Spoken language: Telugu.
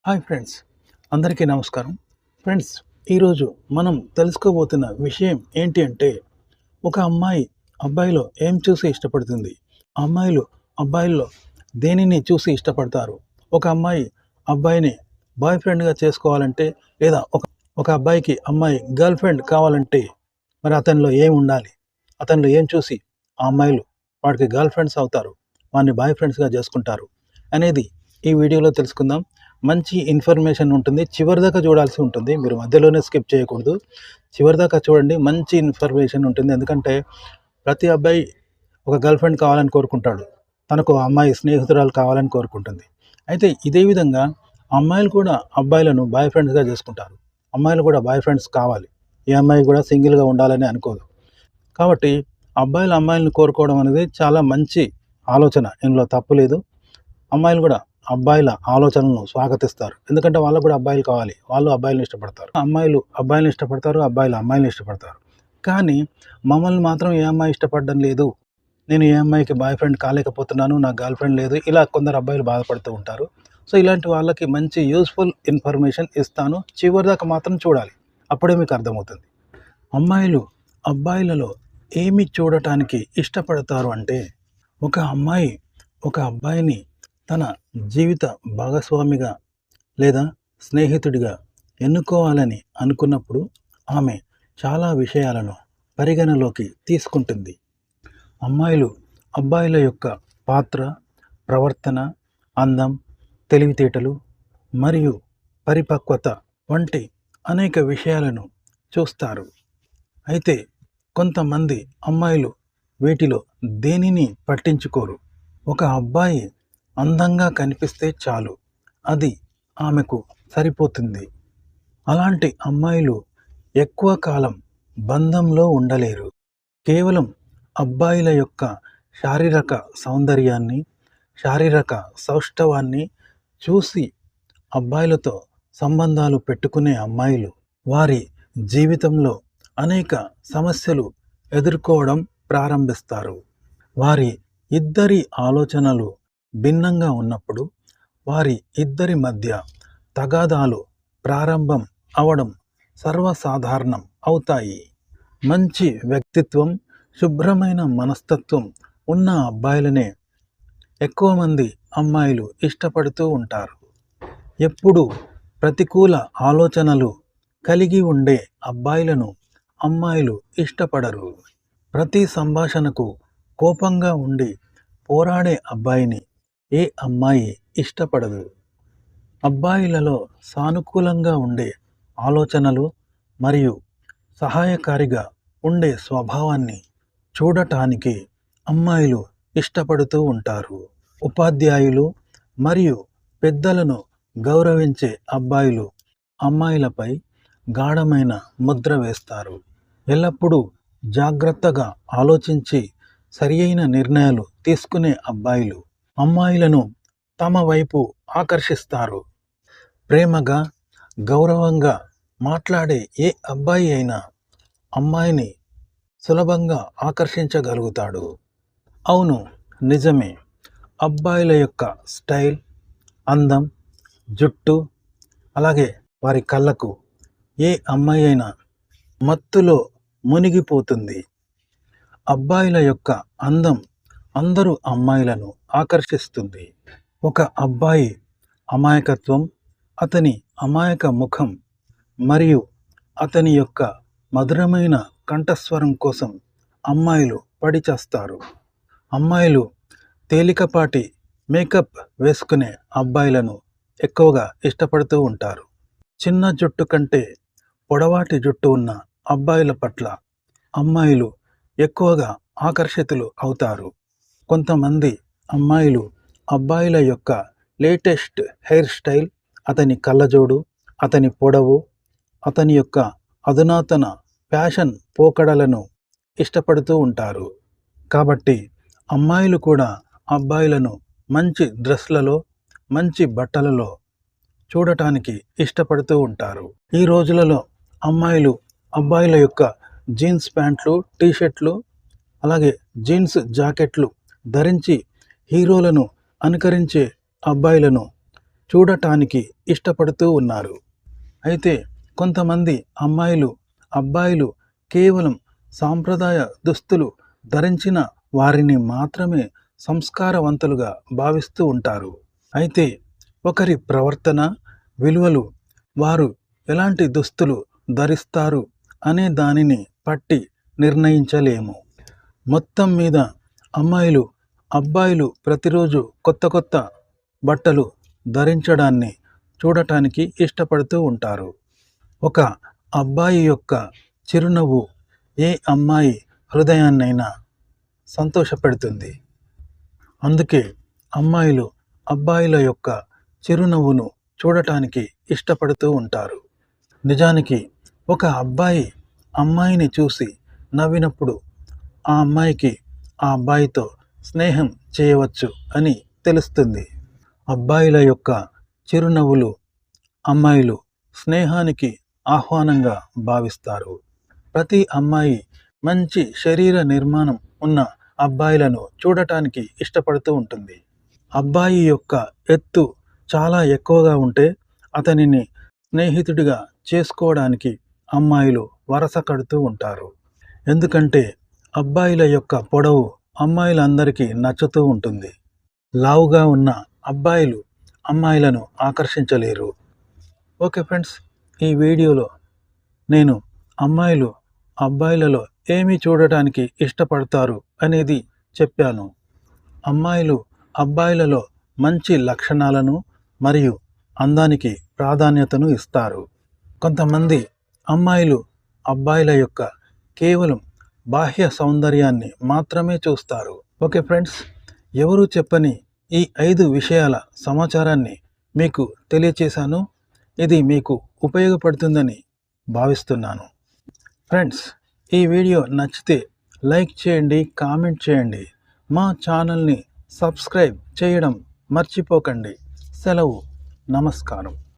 హాయ్ ఫ్రెండ్స్, అందరికీ నమస్కారం. ఫ్రెండ్స్, ఈరోజు మనం తెలుసుకోబోతున్న విషయం ఏంటి అంటే, ఒక అమ్మాయి అబ్బాయిలో ఏం చూసి ఇష్టపడుతుంది? అమ్మాయిలు అబ్బాయిల్లో దేనిని చూసి ఇష్టపడతారు? ఒక అమ్మాయి అబ్బాయిని బాయ్ ఫ్రెండ్గా చేసుకోవాలంటే, లేదా ఒక అబ్బాయికి అమ్మాయి గర్ల్ ఫ్రెండ్ కావాలంటే, మరి అతనిలో ఏం ఉండాలి? అతనిలో ఏం చూసి ఆ అమ్మాయిలు వాడికి గర్ల్ ఫ్రెండ్స్ అవుతారు, వాడిని బాయ్ ఫ్రెండ్స్గా చేసుకుంటారు అనేది ఈ వీడియోలో తెలుసుకుందాం. మంచి ఇన్ఫర్మేషన్ ఉంటుంది, చివరిదాకా చూడాల్సి ఉంటుంది. మీరు మధ్యలోనే స్కిప్ చేయకూడదు, చివరిదాకా చూడండి. మంచి ఇన్ఫర్మేషన్ ఉంటుంది. ఎందుకంటే ప్రతి అబ్బాయి ఒక గర్ల్ ఫ్రెండ్ కావాలని కోరుకుంటాడు, తనకు అమ్మాయి స్నేహితురాలు కావాలని కోరుకుంటుంది. అయితే ఇదే విధంగా అమ్మాయిలు కూడా అబ్బాయిలను బాయ్ ఫ్రెండ్స్గా చేసుకుంటారు. అమ్మాయిలు కూడా బాయ్ ఫ్రెండ్స్ కావాలి, ఏ అమ్మాయి కూడా సింగిల్గా ఉండాలని అనుకోదు. కాబట్టి అబ్బాయిలు అమ్మాయిలను కోరుకోవడం అనేది చాలా మంచి ఆలోచన, ఇందులో తప్పు లేదు. అమ్మాయిలు కూడా అబ్బాయిల ఆలోచనలను స్వాగతిస్తారు, ఎందుకంటే వాళ్ళకు కూడా అబ్బాయిలు కావాలి, వాళ్ళు అబ్బాయిలను ఇష్టపడతారు. అమ్మాయిలు అబ్బాయిలను ఇష్టపడతారు, అబ్బాయిలు అమ్మాయిలను ఇష్టపడతారు. కానీ మమ్మల్ని మాత్రం ఏ అమ్మాయి ఇష్టపడడం లేదు, నేను ఏ అమ్మాయికి బాయ్ ఫ్రెండ్ కాలేకపోతున్నాను, నా గర్ల్ ఫ్రెండ్ లేదు, ఇలా కొందరు అబ్బాయిలు బాధపడుతూ ఉంటారు. సో ఇలాంటి వాళ్ళకి మంచి యూస్ఫుల్ ఇన్ఫర్మేషన్ ఇస్తాను, చివరిదాకా మాత్రం చూడాలి, అప్పుడే మీకు అర్థమవుతుంది. అమ్మాయిలు అబ్బాయిలలో ఏమి చూడటానికి ఇష్టపడతారు అంటే, ఒక అమ్మాయి ఒక అబ్బాయిని తన జీవిత భాగస్వామిగా లేదా స్నేహితుడిగా ఎన్నుకోవాలని అనుకున్నప్పుడు ఆమె చాలా విషయాలను పరిగణలోకి తీసుకుంటుంది. అమ్మాయిలు అబ్బాయిల యొక్క పాత్ర, ప్రవర్తన, అందం, తెలివితేటలు మరియు పరిపక్వత వంటి అనేక విషయాలను చూస్తారు. అయితే కొంతమంది అమ్మాయిలు వీటిలో దేనిని పట్టించుకోరు. ఒక అబ్బాయి అందంగా కనిపిస్తే చాలు, అది ఆమెకు సరిపోతుంది. అలాంటి అమ్మాయిలు ఎక్కువ కాలం బంధంలో ఉండలేరు. కేవలం అబ్బాయిల యొక్క శారీరక సౌందర్యాన్ని, శారీరక సౌష్ఠవాన్ని చూసి అబ్బాయిలతో సంబంధాలు పెట్టుకునే అమ్మాయిలు వారి జీవితంలో అనేక సమస్యలు ఎదుర్కోవడం ప్రారంభిస్తారు. వారి ఇద్దరి ఆలోచనలు భిన్నంగా ఉన్నప్పుడు వారి ఇద్దరి మధ్య తగాదాలు ప్రారంభం అవడం సర్వసాధారణం అవుతాయి. మంచి వ్యక్తిత్వం, శుభ్రమైన మనస్తత్వం ఉన్న అబ్బాయిలనే ఎక్కువ మంది అమ్మాయిలు ఇష్టపడుతూ ఉంటారు. ఎప్పుడు ప్రతికూల ఆలోచనలు కలిగి ఉండే అబ్బాయిలను అమ్మాయిలు ఇష్టపడరు. ప్రతి సంభాషణకు కోపంగా ఉండి పోరాడే అబ్బాయిని ఏ అమ్మాయి ఇష్టపడదు. అబ్బాయిలలో సానుకూలంగా ఉండే ఆలోచనలు మరియు సహాయకారిగా ఉండే స్వభావాన్ని చూడటానికి అమ్మాయిలు ఇష్టపడుతూ ఉంటారు. ఉపాధ్యాయులు మరియు పెద్దలను గౌరవించే అబ్బాయిలు అమ్మాయిలపై గాఢమైన ముద్ర వేస్తారు. ఎల్లప్పుడూ జాగ్రత్తగా ఆలోచించి సరియైన నిర్ణయాలు తీసుకునే అబ్బాయిలు అమ్మాయిలను తమ వైపు ఆకర్షిస్తారు. ప్రేమగా, గౌరవంగా మాట్లాడే ఏ అబ్బాయి అయినా అమ్మాయిని సులభంగా ఆకర్షించగలుగుతాడు. అవును, నిజమే. అబ్బాయిల యొక్క స్టైల్, అందం, జుట్టు, అలాగే వారి కళ్ళకు ఏ అమ్మాయి అయినా మత్తులో మునిగిపోతుంది. అబ్బాయిల యొక్క అందం అందరూ అమ్మాయిలను ఆకర్షిస్తుంది. ఒక అబ్బాయి అమాయకత్వం, అతని అమాయక ముఖం మరియు అతని యొక్క మధురమైన కంఠస్వరం కోసం అమ్మాయిలు పడిచేస్తారు. అమ్మాయిలు తేలికపాటి మేకప్ వేసుకునే అబ్బాయిలను ఎక్కువగా ఇష్టపడుతూ ఉంటారు. చిన్న జుట్టు కంటే పొడవాటి జుట్టు ఉన్న అబ్బాయిల పట్ల అమ్మాయిలు ఎక్కువగా ఆకర్షితులు అవుతారు. కొంతమంది అమ్మాయిలు అబ్బాయిల యొక్క లేటెస్ట్ హెయిర్ స్టైల్, అతని కళ్ళజోడు, అతని పొడవు, అతని యొక్క అధునాతన ఫ్యాషన్ పోకడలను ఇష్టపడుతూ ఉంటారు. కాబట్టి అమ్మాయిలు కూడా అబ్బాయిలను మంచి డ్రెస్లలో, మంచి బట్టలలో చూడటానికి ఇష్టపడుతూ ఉంటారు. ఈ రోజులలో అమ్మాయిలు అబ్బాయిల యొక్క జీన్స్ ప్యాంట్లు, టీషర్ట్లు, అలాగే జీన్స్ జాకెట్లు ధరించి హీరోలను అనుకరించే అబ్బాయిలను చూడటానికి ఇష్టపడుతూ ఉన్నారు. అయితే కొంతమంది అమ్మాయిలు, అబ్బాయిలు కేవలం సాంప్రదాయ దుస్తులు ధరించిన వారిని మాత్రమే సంస్కారవంతులుగా భావిస్తూ ఉంటారు. అయితే ఒకరి ప్రవర్తన, విలువలు, వారు ఎలాంటి దుస్తులు ధరిస్తారు అనే దానిని పట్టి నిర్ణయించలేము. మొత్తం మీద అమ్మాయిలు, అబ్బాయిలు ప్రతిరోజు కొత్త కొత్త బట్టలు ధరించడాన్ని చూడటానికి ఇష్టపడుతూ ఉంటారు. ఒక అబ్బాయి యొక్క చిరునవ్వు ఏ అమ్మాయి హృదయాన్నైనా సంతోషపెడుతుంది. అందుకే అమ్మాయిలు అబ్బాయిల యొక్క చిరునవ్వును చూడటానికి ఇష్టపడుతూ ఉంటారు. నిజానికి ఒక అబ్బాయి అమ్మాయిని చూసి నవ్వినప్పుడు ఆ అమ్మాయికి ఆ అబ్బాయితో స్నేహం చేయవచ్చు అని తెలుస్తుంది. అబ్బాయిల యొక్క చిరునవ్వులు అమ్మాయిలు స్నేహానికి ఆహ్వానంగా భావిస్తారు. ప్రతి అమ్మాయి మంచి శరీర నిర్మాణం ఉన్న అబ్బాయిలను చూడటానికి ఇష్టపడుతూ ఉంటుంది. అబ్బాయి యొక్క ఎత్తు చాలా ఎక్కువగా ఉంటే అతనిని స్నేహితుడిగా చేసుకోవడానికి అమ్మాయిలు వరస కడుతూ ఉంటారు. ఎందుకంటే అబ్బాయిల యొక్క పొడవు అమ్మాయిలందరికీ నచ్చుతూ ఉంటుంది. లావుగా ఉన్న అబ్బాయిలు అమ్మాయిలను ఆకర్షించలేరు. ఓకే ఫ్రెండ్స్, ఈ వీడియోలో నేను అమ్మాయిలు అబ్బాయిలలో ఏమి చూడటానికి ఇష్టపడతారు అనేది చెప్పాను. అమ్మాయిలు అబ్బాయిలలో మంచి లక్షణాలను మరియు అందానికి ప్రాధాన్యతను ఇస్తారు. కొంతమంది అమ్మాయిలు అబ్బాయిల యొక్క కేవలం బాహ్య సౌందర్యాన్ని మాత్రమే చూస్తారు. ఓకే ఫ్రెండ్స్, ఎవరు చెప్పని ఈ 5 విషయాల సమాచారాన్ని మీకు తెలియచేశాను. ఇది మీకు ఉపయోగపడుతుందని భావిస్తున్నాను. ఫ్రెండ్స్, ఈ వీడియో నచ్చితే లైక్ చేయండి, కామెంట్ చేయండి. మా ఛానల్ని సబ్స్క్రైబ్ చేయడం మర్చిపోకండి. సెలవు. నమస్కారం.